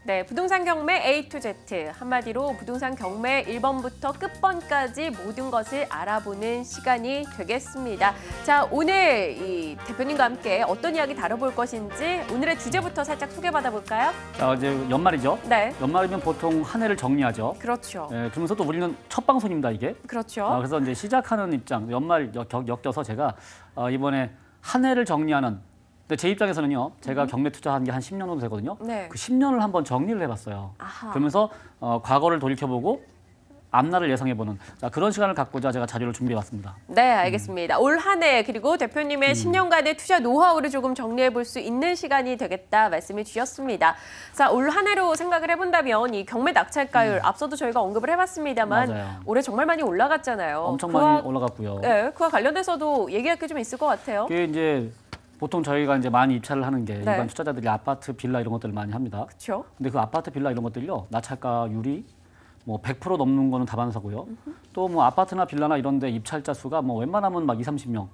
네, 부동산 경매 A to Z. 한마디로 부동산 경매 1번부터 끝번까지 모든 것을 알아보는 시간이 되겠습니다. 자, 오늘 이 대표님과 함께 어떤 이야기 다뤄볼 것인지 오늘의 주제부터 살짝 소개받아 볼까요? 자, 이제 연말이죠. 네. 연말이면 보통 한 해를 정리하죠. 그렇죠. 그러면서 또 우리는 첫 방송입니다, 이게. 그렇죠. 그래서 이제 시작하는 입장, 연말 엮여서 제가 이번에 한 해를 정리하는. 근데 제 입장에서는요, 제가 경매 투자한 게 한 10년 정도 되거든요. 네. 그 10년을 한번 정리를 해봤어요. 아하. 그러면서 과거를 돌이켜보고 앞날을 예상해보는 그런 시간을 갖고자 제가 자료를 준비해봤습니다. 네, 알겠습니다. 올 한 해 그리고 대표님의 10년간의 투자 노하우를 조금 정리해 볼 수 있는 시간이 되겠다 말씀을 주셨습니다. 자, 올 한 해로 생각을 해본다면 이 경매 낙찰가율 앞서도 저희가 언급을 해봤습니다만 맞아요. 올해 정말 많이 올라갔잖아요. 엄청 많이 올라갔고요. 네, 그와 관련돼서도 얘기할 게 좀 있을 것 같아요. 그게 이제 보통 저희가 이제 많이 입찰을 하는 게 네. 일반 투자자들이 아파트, 빌라 이런 것들을 많이 합니다. 그렇죠. 근데 그 아파트, 빌라 이런 것들요, 낙찰가율이 뭐 100% 넘는 거는 다반사고요. 또 뭐 아파트나 빌라나 이런 데 입찰자 수가 뭐 웬만하면 막 20-30명.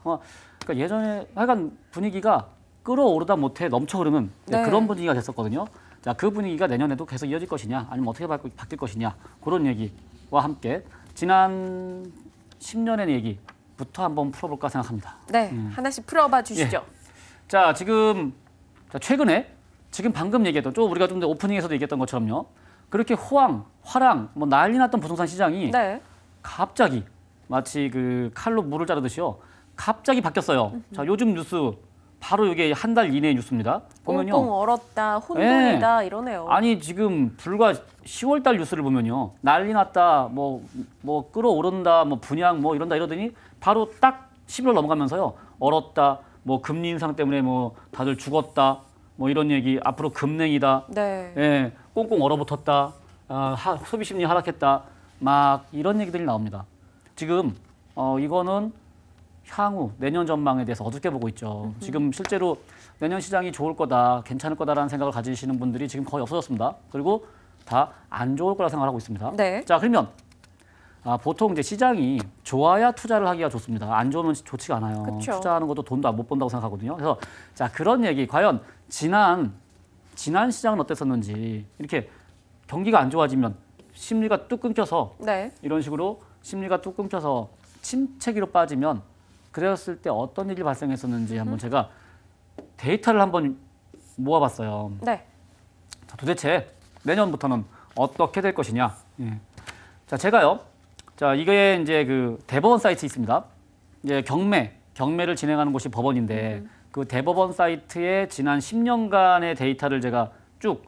그러니까 예전에 하여간 분위기가 끌어오르다 못해 넘쳐 흐르는 네. 그런 분위기가 됐었거든요. 자, 그 분위기가 내년에도 계속 이어질 것이냐, 아니면 어떻게 바뀔 것이냐, 그런 얘기와 함께 지난 10년의 얘기부터 한번 풀어볼까 생각합니다. 네, 하나씩 풀어봐 주시죠. 자, 지금 최근에 지금 방금 얘기했던 좀 우리가 좀 더 오프닝에서도 얘기했던 것처럼요. 그렇게 화랑 뭐 난리 났던 부동산 시장이 네. 갑자기 마치 그 칼로 물을 자르듯이요. 갑자기 바뀌었어요. 자, 요즘 뉴스 바로 이게 한 달 이내의 뉴스입니다. 보면요. 꽁꽁 얼었다, 혼돈이다 이러네요. 아니 지금 불과 10월 달 뉴스를 보면요. 난리 났다, 뭐 끌어오른다, 뭐 분양 뭐 이런다 이러더니 바로 딱 11월 넘어가면서요. 얼었다, 뭐 금리 인상 때문에 뭐 다들 죽었다, 뭐 이런 얘기, 앞으로 금냉이다. 네. 예, 꽁꽁 얼어붙었다, 소비 심리 하락했다, 막 이런 얘기들이 나옵니다. 지금 이거는 향후 내년 전망에 대해서 어둡게 보고 있죠. 지금 실제로 내년 시장이 좋을 거다, 괜찮을 거다라는 생각을 가지시는 분들이 지금 거의 없어졌습니다. 그리고 다 안 좋을 거라 생각하고 있습니다. 네. 자, 그러면 보통 이제 시장이 좋아야 투자를 하기가 좋습니다. 안 좋으면 좋지가 않아요. 그쵸. 투자하는 것도 돈도 못 번다고 생각하거든요. 그래서 자, 그런 얘기, 과연 지난 시장은 어땠었는지, 이렇게 경기가 안 좋아지면 심리가 뚝 끊겨서 네. 이런 식으로 심리가 뚝 끊겨서 침체기로 빠지면 그랬을 때 어떤 일이 발생했었는지 한번 제가 데이터를 한번 모아봤어요. 네. 자, 도대체 내년부터는 어떻게 될 것이냐. 예. 자, 제가요. 자, 이게 이제 그 대법원 사이트 있습니다. 이제 경매를 진행하는 곳이 법원인데 그 대법원 사이트에 지난 10년간의 데이터를 제가 쭉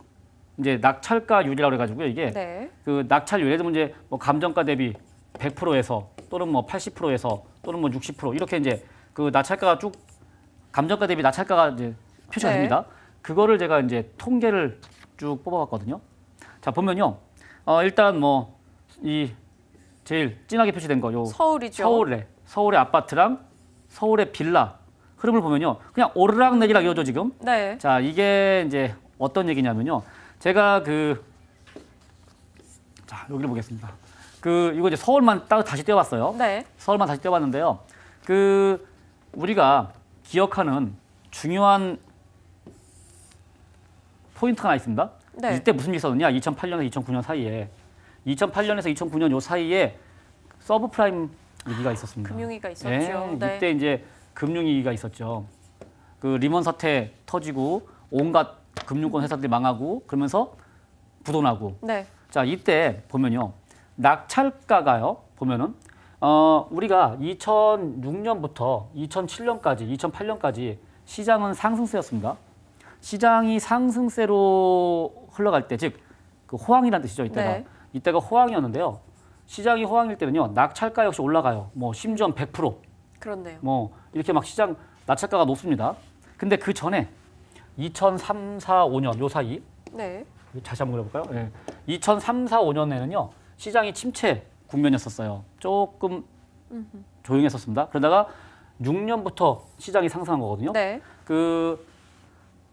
이제 낙찰가율이라고 해가지고요. 이게 네. 그 낙찰률, 예를 들면 이제 뭐 감정가 대비 100%에서 또는 뭐 80%에서 또는 뭐 60% 이렇게 이제 그 낙찰가가 쭉 감정가 대비 낙찰가가 이제 표시가 네. 됩니다. 그거를 제가 이제 통계를 쭉 뽑아봤거든요. 자, 보면요. 일단 뭐 이 제일 진하게 표시된 거 요 서울이죠. 서울의 아파트랑 서울의 빌라 흐름을 보면요. 그냥 오르락내리락 이어져 지금. 네. 자, 이게 이제 어떤 얘기냐면요. 제가 자, 여기를 보겠습니다. 이거 이제 서울만 다시 떼어봤어요. 네. 서울만 다시 떼어봤는데요. 우리가 기억하는 중요한 포인트가 하나 있습니다. 네. 이때 무슨 일이 있었느냐? 2008년에서 2009년 사이에 2008년에서 2009년 요 사이에 서브프라임 위기가 있었습니다. 금융위기가 있었죠. 네, 네. 이때 이제 금융위기가 있었죠. 그 리먼 사태 터지고 온갖 금융권 회사들이 망하고 그러면서 부도나고. 네. 자, 이때 보면요. 낙찰가가요. 보면은 우리가 2006년부터 2007년까지 2008년까지 시장은 상승세였습니다. 시장이 상승세로 흘러갈 때, 즉 그 호황이라는 뜻이죠. 이때가. 네. 이때가 호황이었는데요. 시장이 호황일 때는요. 낙찰가 역시 올라가요. 뭐 심지어 100%. 그렇네요. 뭐 이렇게 막 시장 낙찰가가 높습니다. 근데 그 전에 2003, 4, 5년 요 사이 네. 다시 한번 그려볼까요? 네. 2003, 4, 5년에는요. 시장이 침체 국면이었었어요. 조금 조용했었습니다. 그러다가 6년부터 시장이 상승한 거거든요. 네.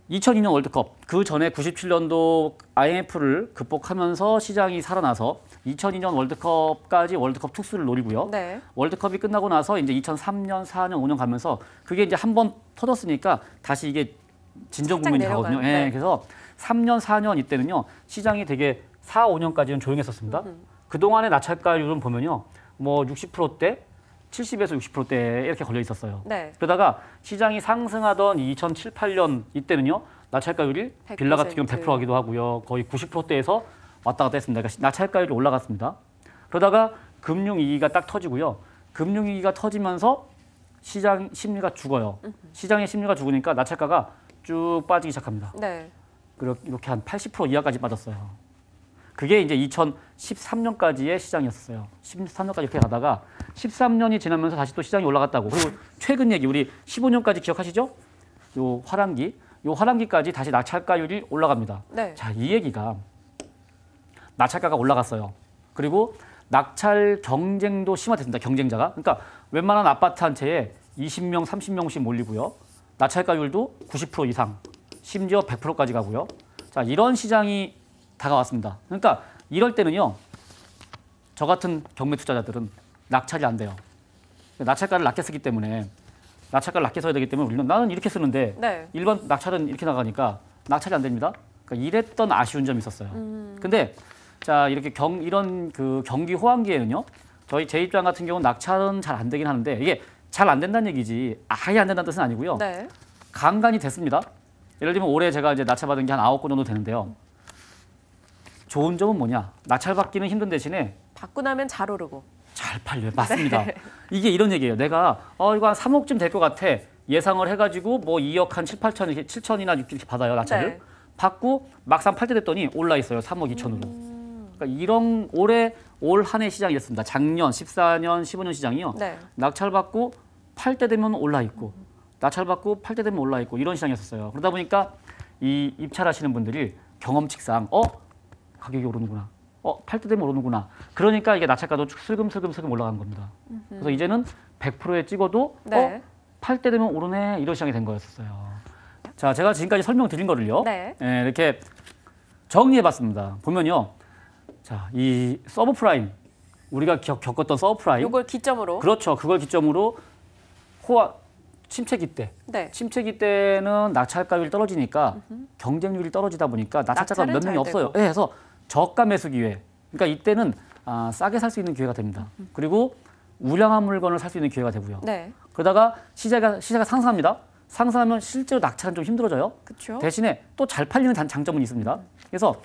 2002년 월드컵, 그 전에 97년도 IMF를 극복하면서 시장이 살아나서 2002년 월드컵까지 월드컵 특수를 노리고요. 네. 월드컵이 끝나고 나서 이제 2003년, 4년, 5년 가면서 그게 이제 한 번 터졌으니까 다시 이게 진정 국면이 가거든요. 내려가는, 네. 그래서 3년, 4년 이때는요. 시장이 되게 4, 5년까지는 조용했었습니다. 그동안의 낙찰가율은 보면요. 뭐 60%대, 70에서 60%대 이렇게 걸려 있었어요. 네. 그러다가 시장이 상승하던 2007, 8년 이때는요. 낙찰가율이 100%. 빌라 같은 경우 100% 하기도 하고요. 거의 90%대에서 왔다 갔다 했습니다. 그러니까 낙찰가율이 올라갔습니다. 그러다가 금융위기가 딱 터지고요. 금융위기가 터지면서 시장 심리가 죽어요. 시장의 심리가 죽으니까 낙찰가가 쭉 빠지기 시작합니다. 네. 이렇게 한 80% 이하까지 빠졌어요. 그게 이제 2013년까지의 시장이었어요. 13년까지 이렇게 가다가 13년이 지나면서 다시 또 시장이 올라갔다고. 그리고 최근 얘기 우리 15년까지 기억하시죠? 요 화랑기까지 다시 낙찰가율이 올라갑니다. 네. 자, 이 얘기가 낙찰가가 올라갔어요. 그리고 낙찰 경쟁도 심화됐습니다. 경쟁자가. 그러니까 웬만한 아파트 한 채에 20명, 30명씩 몰리고요. 낙찰가율도 90% 이상, 심지어 100%까지 가고요. 자, 이런 시장이 다가왔습니다. 그러니까 이럴 때는요. 저 같은 경매 투자자들은 낙찰이 안 돼요. 낙찰가를 낮게 쓰기 때문에 낙찰가를 낮게 써야 되기 때문에 우리는 나는 이렇게 쓰는데 네. 일반 낙찰은 이렇게 나가니까 낙찰이 안 됩니다. 그러니까 이랬던 아쉬운 점이 있었어요. 근데 자 이렇게 이런 그 경기 호황기에는요. 제 입장 같은 경우는 낙찰은 잘 안 되긴 하는데 이게 잘 안 된다는 얘기지 아예 안 된다는 뜻은 아니고요. 네. 간간이 됐습니다. 예를 들면 올해 제가 이제 낙찰 받은 게 한 9건 정도 되는데요. 좋은 점은 뭐냐? 낙찰 받기는 힘든 대신에 받고 나면 잘 오르고. 잘 팔려요. 맞습니다. 네. 이게 이런 얘기예요. 내가 이거 한 3억쯤 될 것 같아. 예상을 해가지고 뭐 2억 한 7, 8천, 7천이나 이렇게 받아요. 낙찰을. 네. 받고 막상 팔 때 됐더니 올라 있어요. 3억 2천으로. 그러니까 이런 올 한 해 시장이 됐습니다. 작년 14년, 15년 시장이요. 네. 낙찰 받고 팔 때 되면 올라 있고 낙찰 받고 팔 때 되면 올라 있고 이런 시장이었어요. 그러다 보니까 이 입찰하시는 분들이 경험칙상 가격이 오르는구나. 팔 때 되면 오르는구나. 그러니까 이게 낙찰가도 슬금슬금 올라간 겁니다. 그래서 이제는 100%에 찍어도 네. 팔 때 되면 오르네 이런 시장이 된 거였어요. 자, 제가 지금까지 설명드린 거를요. 네. 이렇게 정리해봤습니다. 보면요. 자, 이 서브프라임 우리가 겪었던 서브프라임. 요걸 기점으로. 그렇죠. 그걸 기점으로 침체기 때. 네. 침체기 때는 낙찰가율이 떨어지니까 경쟁률이 떨어지다 보니까 낙찰자가 낙찰은 몇 명이 잘 없어요. 되고. 네, 그래서 저가 매수 기회. 그러니까 이때는 싸게 살 수 있는 기회가 됩니다. 그리고 우량한 물건을 살 수 있는 기회가 되고요. 네. 그러다가 시세가 상승합니다. 상승하면 실제로 낙찰은 좀 힘들어져요. 그렇죠. 대신에 또 잘 팔리는 장점은 있습니다. 그래서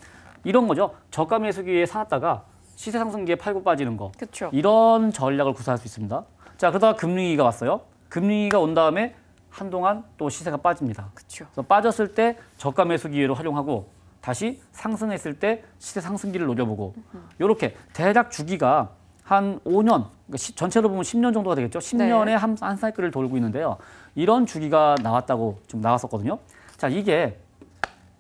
이런 거죠. 저가 매수 기회에 사놨다가 시세 상승기에 팔고 빠지는 거. 그렇죠. 이런 전략을 구사할 수 있습니다. 자, 그러다가 금리위기가 왔어요. 금리위기가 온 다음에 한동안 또 시세가 빠집니다. 그렇죠. 그래서 빠졌을 때 저가 매수 기회로 활용하고 다시 상승했을 때 시세 상승기를 노려보고 이렇게 대략 주기가 한 5년, 그러니까 전체로 보면 10년 정도가 되겠죠. 10년에 네. 한 사이클을 돌고 있는데요. 이런 주기가 나왔다고 좀 나왔었거든요. 자, 이게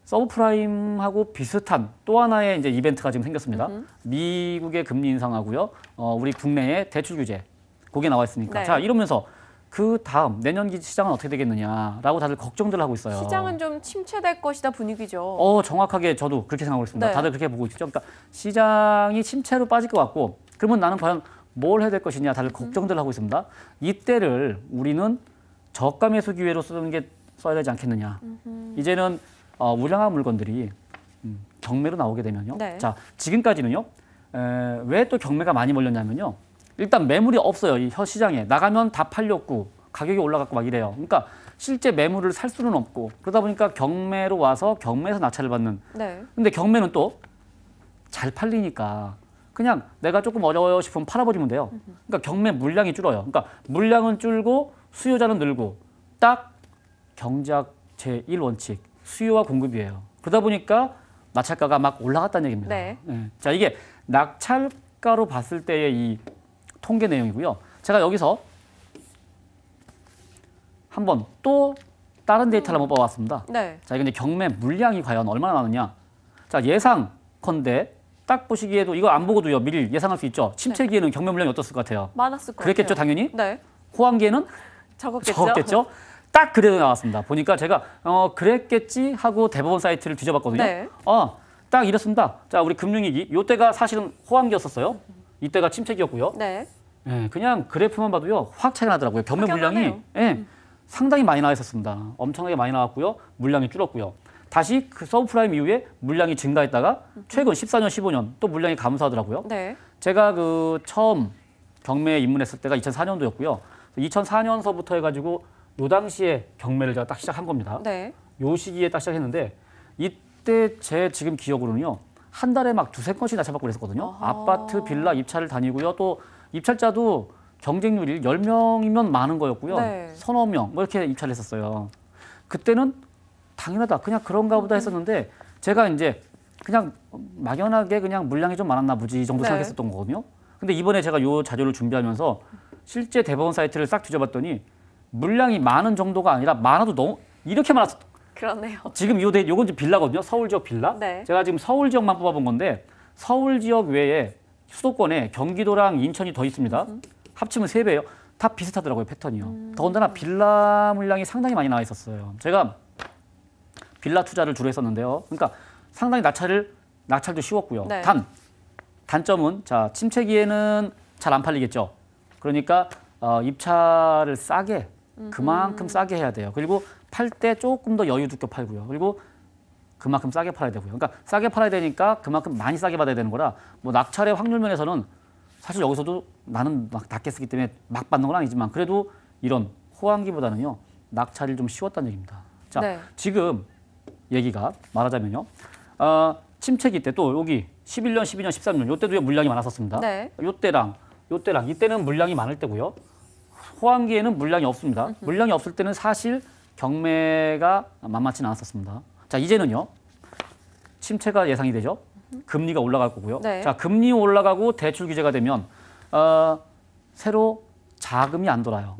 서브프라임하고 비슷한 또 하나의 이제 이벤트가 지금 생겼습니다. 미국의 금리 인상하고요. 우리 국내의 대출 규제. 그게 나와 있으니까. 네. 자, 이러면서 그 다음 내년기 시장은 어떻게 되겠느냐라고 다들 걱정들 하고 있어요. 시장은 좀 침체될 것이다 분위기죠. 정확하게 저도 그렇게 생각하고 있습니다. 네. 다들 그렇게 보고 있죠. 그러니까 시장이 침체로 빠질 것 같고 그러면 나는 과연 뭘 해야 될 것이냐 다들 걱정들 하고 있습니다. 이때를 우리는 저가 매수 기회로 써야 되지 않겠느냐. 이제는 우량한 물건들이 경매로 나오게 되면요. 네. 자, 지금까지는요. 왜 또 경매가 많이 몰렸냐면요. 일단 매물이 없어요. 이 시장에. 나가면 다 팔렸고 가격이 올라갔고 막 이래요. 그러니까 실제 매물을 살 수는 없고 그러다 보니까 경매로 와서 경매에서 낙찰을 받는. 네. 근데 경매는 또 잘 팔리니까 그냥 내가 조금 어려워요 싶으면 팔아버리면 돼요. 그러니까 경매 물량이 줄어요. 그러니까 물량은 줄고 수요자는 늘고 딱 경제학 제1원칙 수요와 공급이에요. 그러다 보니까 낙찰가가 막 올라갔다는 얘기입니다. 네. 자, 이게 낙찰가로 봤을 때의 이 통계 내용이고요. 제가 여기서 한번 또 다른 데이터를 한번 뽑아봤습니다. 네. 자, 이게 이제 경매 물량이 과연 얼마나 나느냐. 자, 예상컨대 딱 보시기에도 이거 안 보고도요. 미리 예상할 수 있죠. 침체기에는 경매 물량이 어떻을 것 같아요? 많았을 것 그랬겠죠, 같아요. 당연히. 네. 호황기에는 적었겠죠. 적었겠죠. 딱 그대로 나왔습니다. 보니까 제가 그랬겠지 하고 대법원 사이트를 뒤져봤거든요. 네. 딱 이렇습니다. 자, 우리 금융위기 이때가 사실은 호황기였었어요. 이때가 침체기였고요. 네. 그냥 그래프만 봐도요 확 차이가 나더라고요. 경매 확연하네요. 물량이 상당히 많이 나와 있었습니다. 엄청나게 많이 나왔고요. 물량이 줄었고요. 다시 그 서브프라임 이후에 물량이 증가했다가 최근 14년, 15년 또 물량이 감소하더라고요. 네. 제가 그 처음 경매에 입문했을 때가 2004년도였고요. 2004년서부터 해가지고 요 당시에 경매를 제가 딱 시작한 겁니다. 네. 요 시기에 딱 시작했는데 이때 제 지금 기억으로는요. 한 달에 막 두세 건씩 낙찰받고 그랬었거든요. 아하. 아파트, 빌라 입찰을 다니고요. 또 입찰자도 경쟁률이 10명이면 많은 거였고요. 네. 서너 명 뭐 이렇게 입찰을 했었어요. 그때는 당연하다. 그냥 그런가 보다 했었는데 제가 이제 그냥 막연하게 그냥 물량이 좀 많았나 보지 이 정도 네. 생각했었던 거거든요. 근데 이번에 제가 요 자료를 준비하면서 실제 대법원 사이트를 싹 뒤져봤더니 물량이 많은 정도가 아니라 많아도 너무 이렇게 많았어. 그러네요. 지금 요건 이제 빌라거든요. 서울 지역 빌라. 네. 제가 지금 서울 지역만 뽑아본 건데 서울 지역 외에 수도권에 경기도랑 인천이 더 있습니다. 합치면 3배예요. 다 비슷하더라고요, 패턴이요. 더군다나 빌라 물량이 상당히 많이 나와 있었어요. 제가 빌라 투자를 주로 했었는데요. 그러니까 상당히 낙찰도 쉬웠고요. 네. 단점은 자 침체기에는 잘 안 팔리겠죠. 그러니까 입찰을 싸게 그만큼 싸게 해야 돼요. 그리고 팔 때 조금 더 여유 두께 팔고요. 그리고 그만큼 싸게 팔아야 되고요. 그러니까 싸게 팔아야 되니까 그만큼 많이 싸게 받아야 되는 거라 뭐 낙찰의 확률 면에서는 사실 여기서도 나는 막 낮게 쓰기 때문에 막 받는 건 아니지만 그래도 이런 호황기보다는요 낙찰이 좀 쉬웠다는 얘기입니다. 자 네. 지금 얘기가 말하자면요. 침체기 때 또 여기 11년, 12년, 13년 요때도 물량이 많았었습니다. 네. 요때랑 이때는 물량이 많을 때고요. 호황기에는 물량이 없습니다. 물량이 없을 때는 사실 경매가 만만치는 않았었습니다. 자 이제는요. 침체가 예상이 되죠. 금리가 올라갈 거고요. 네. 자 금리 올라가고 대출 규제가 되면 새로 자금이 안 돌아요.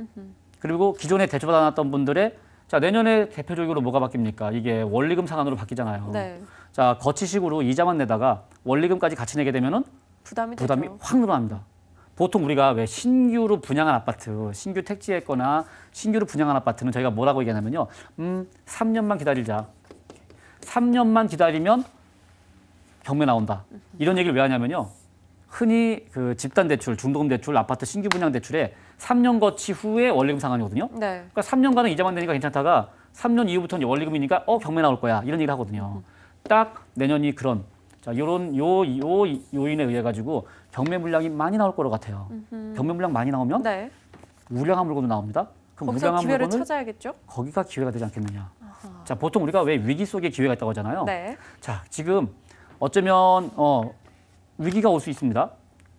그리고 기존에 대출 받아놨던 분들의 자 내년에 대표적으로 뭐가 바뀝니까? 이게 원리금 상환으로 바뀌잖아요. 네. 자 거치식으로 이자만 내다가 원리금까지 같이 내게 되면은 부담이 부담이 되죠. 확 늘어납니다. 보통 우리가 왜 신규로 분양한 아파트, 신규 택지했거나 신규로 분양한 아파트는 저희가 뭐라고 얘기하냐면요. 3년만 기다리자. 3년만 기다리면 경매 나온다. 이런 얘기를 왜 하냐면요. 흔히 그 집단 대출, 중도금 대출, 아파트 신규 분양 대출에 3년 거치 후에 원리금 상환이거든요. 네. 그러니까 3년간은 이자만 내니까 괜찮다가 3년 이후부터는 원리금이니까 경매 나올 거야. 이런 얘기를 하거든요. 딱 내년이 그런 자, 요런 요인에 의해 가지고 경매 물량이 많이 나올 거로 같아요. 경매 물량 많이 나오면 네. 우량한 물건도 나옵니다. 그럼 거기서 우량한 기회를 물건을 찾아야겠죠? 거기가 기회가 되지 않겠느냐. 자, 보통 우리가 왜 위기 속에 기회가 있다고 하잖아요. 네. 자, 지금 어쩌면 위기가 올 수 있습니다.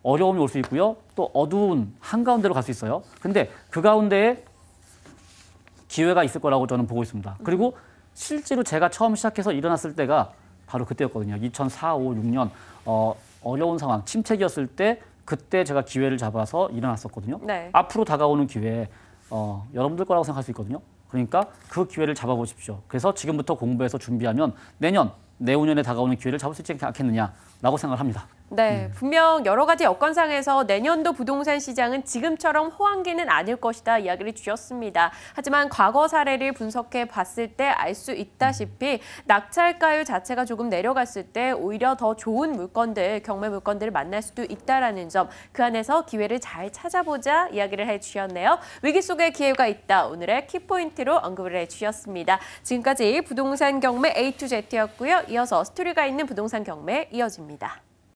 어려움이 올 수 있고요. 또 어두운 한가운데로 갈 수 있어요. 근데 그 가운데에 기회가 있을 거라고 저는 보고 있습니다. 그리고 실제로 제가 처음 시작해서 일어났을 때가 바로 그때였거든요. 2004, 5, 6년 어려운 상황, 침체기였을 때 그때 제가 기회를 잡아서 일어났었거든요. 네. 앞으로 다가오는 기회 여러분들 거라고 생각할 수 있거든요. 그러니까 그 기회를 잡아보십시오. 그래서 지금부터 공부해서 준비하면 내후년에 다가오는 기회를 잡을 수 있지 않겠느냐라고 생각을 합니다. 네, 분명 여러 가지 여건상에서 내년도 부동산 시장은 지금처럼 호황기는 아닐 것이다 이야기를 주셨습니다. 하지만 과거 사례를 분석해 봤을 때 알 수 있다시피 낙찰가율 자체가 조금 내려갔을 때 오히려 더 좋은 물건들, 경매 물건들을 만날 수도 있다라는 점, 그 안에서 기회를 잘 찾아보자 이야기를 해주셨네요. 위기 속에 기회가 있다. 오늘의 키포인트로 언급을 해주셨습니다. 지금까지 부동산 경매 A to Z였고요. 이어서 스토리가 있는 부동산 경매 이어집니다.